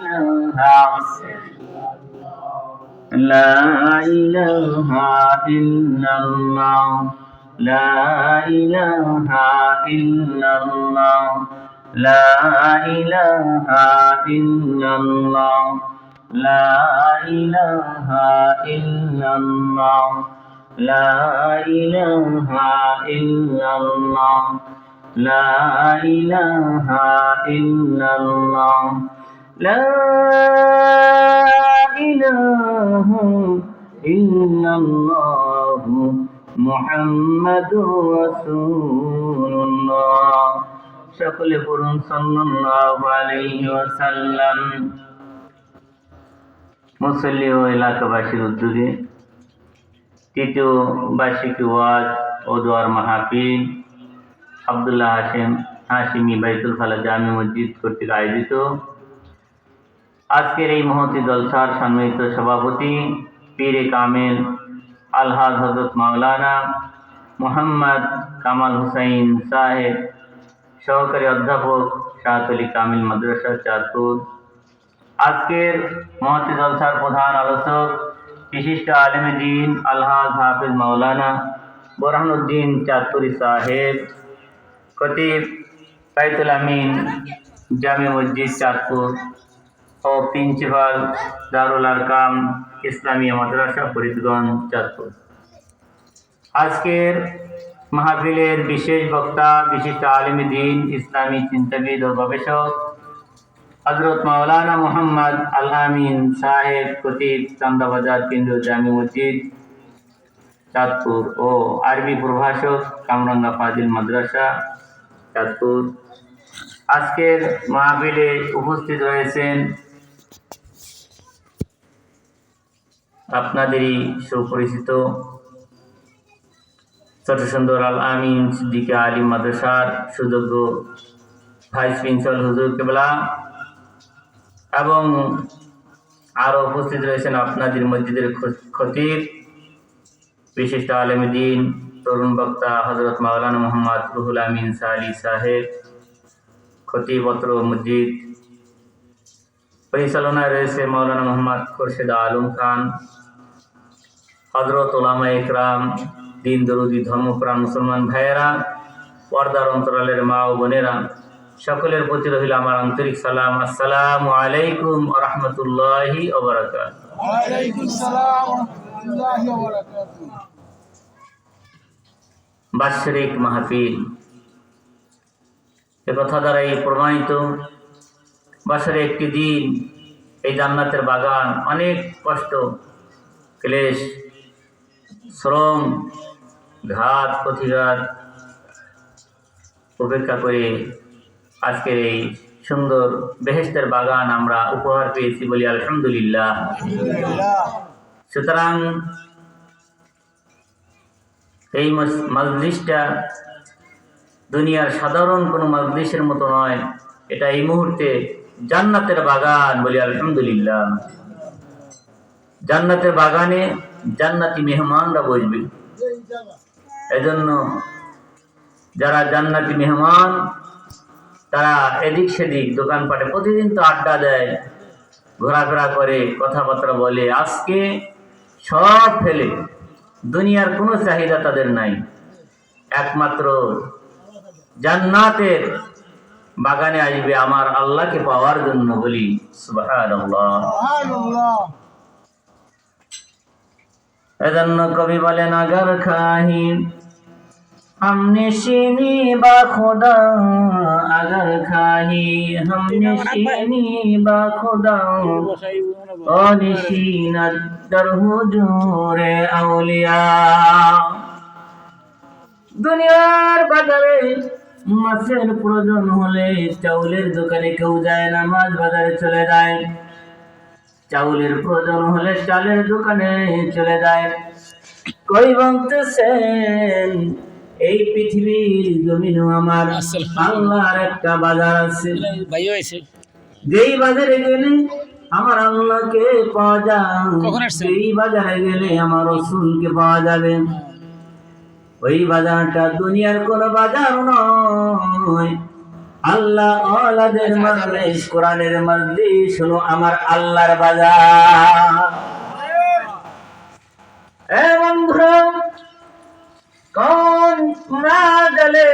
لا إله إلا الله لا إله إلا الله لا إله إلا الله لا إله إلا الله لا إله إلا الله لا إله إلا الله لا إله إلا الله محمد رسول الله সকলে পড়ুন সাল্লাল্লাহু আলাইহি ওয়াসাল্লাম। মুসল্লি ও এলাকাবাসীর উদ্যোগে তৃতীয় বার্ষিক ওয়াজ ও দোয়ার মাহফিল আব্দুল্লাহ হাশিমি বাইতুল ফালাহ জামি মসজিদ কর্তৃক আয়োজিত আজকের এই মহতী জলসার সম্মানিত সভাপতি পীরে কামেল আলহাজ হযরত মাওলানা মোহাম্মদ কামাল হুসাইন সাহেব, সহকারী অধ্যাপক শাহতলী কামিল মাদ্রাসা চাঁদপুর। আজকের মহতী জলসার প্রধান আলোচক বিশিষ্ট আলেমে দ্বীন আলহাজ হাফিজ মাওলানা বুরহানুদ্দিন চাঁদপুরি সাহেব, খতিব বাইতুল আমিন জামি মসজিদ চাঁদপুর ও প্রিন্সিপাল দারুল আরকাম ইসলামিয়া মাদ্রাসা ফরিদগঞ্জ চাঁদপুর। আজকের মাহফিলের বিশেষ বক্তা বিশিষ্ট আলেমে দ্বীন ইসলামী চিন্তাবিদ ও গবেষক হযরত মাওলানা মোহাম্মদ আল আমিন সাহেব, খতিব চান্দাবাজার কেন্দ্রীয় জামি মসজিদ চাঁদপুর ও আরবি প্রভাষক কামরাঙ্গা ফাজিল মাদ্রাসা চাঁদপুর। আজকের মাহফিলে উপস্থিত রয়েছেন আপনাদেরই সুপরিচিত ছোট সুন্দর আল আমিন সিদ্দিকী আলিম মাদ্রাসার সুযোগ্য ভাইস প্রিন্সিপাল হুজুর কেবলা, এবং আরও উপস্থিত রয়েছেন আপনাদের মসজিদের খতিব বিশিষ্ট আলেমে দ্বীন তরুণ বক্তা হযরত মাওলানা মোহাম্মদ রুহুল আমিন সালি সাহেব, খতিব অত্র মসজিদ। পরিচালনায় রয়েছে মাওলানা মোহাম্মদ খুরশেদ আলম খান। হযরত উলামা ইকরাম, দিন দরুদি ধর্মপ্রাণ মুসলমান ভাইয়েরা, পর্দার অন্তরালের মা ও বোনেরা, সকলের প্রতি রহিল আমার আন্তরিক সালাম। আসসালামু আলাইকুম ওয়া রাহমাতুল্লাহি ওয়া বারাকাতুহু। ওয়া আলাইকুম সালাম ওয়া রাহমাতুল্লাহি ওয়া বারাকাতুহু। বাৎসরিক মাহফিল একথা দ্বারাই প্রমাণিত, বছরে একটি দিন এই জান্নাতের বাগান অনেক কষ্ট, ক্লেশ, শ্রম, ঘাত প্রতিঘাত উপেক্ষা করে আজকের এই সুন্দর বেহেশতের বাগান আমরা উপহার পেয়েছি, বলি আলহামদুলিল্লাহ। সুতরাং এই মজলিসটা দুনিয়ার সাধারণ কোনো মজলিসের মতো নয়, এটা এই মুহূর্তে জান্নাতের বাগান, বলি আলহামদুলিল্লাহ। জান্নাতের বাগানে জান্নাতি মেহমানরা বসবে, এজন্য যারা জান্নাতি মেহমান তারা এদিক সেদিক দোকানপাটে প্রতিদিন তো আড্ডা দেয়, ঘোরাফেরা করে, কথাবার্তা বলে। আজকে সব ফেলে দুনিয়ার কোনো চাহিদা তাদের নাই, একমাত্র জান্নাতের বাগানে আসবে আমার আল্লাহকে পাওয়ার জন্য, বলি সুবহানাল্লাহ। এজন্য কবি বলেন, আগার খাহি हमने शीनी बा खुदा अगर खाही हमने शीनी बा खुदा और निशीनत दर हुजूरे औलिया। দুনিয়ার বাজারে মাছের প্রয়োজন হলে চাউলের দোকানে কেউ যায় না, মাছ বাজারে চলে যায়। চাউলের প্রয়োজন হলে চালের দোকানে চলে যায়। কই বলতেছেন এই পৃথিবীর জমিনও আমার আল্লাহর একটা বাজার আছে, যেই বাজারে গেলে আমার আল্লাহকে পাওয়া যায়, যেই বাজারে গেলে আমার রাসূলকে পাওয়া যাবে। ওই বাজারটা দুনিয়ার কোন বাজার নয়, আল্লাহ আওলাদের মাজলিস, কোরআনের মাজলিস হলো আমার আল্লাহর বাজার। এ বন্ধুরা, কোন না গেলে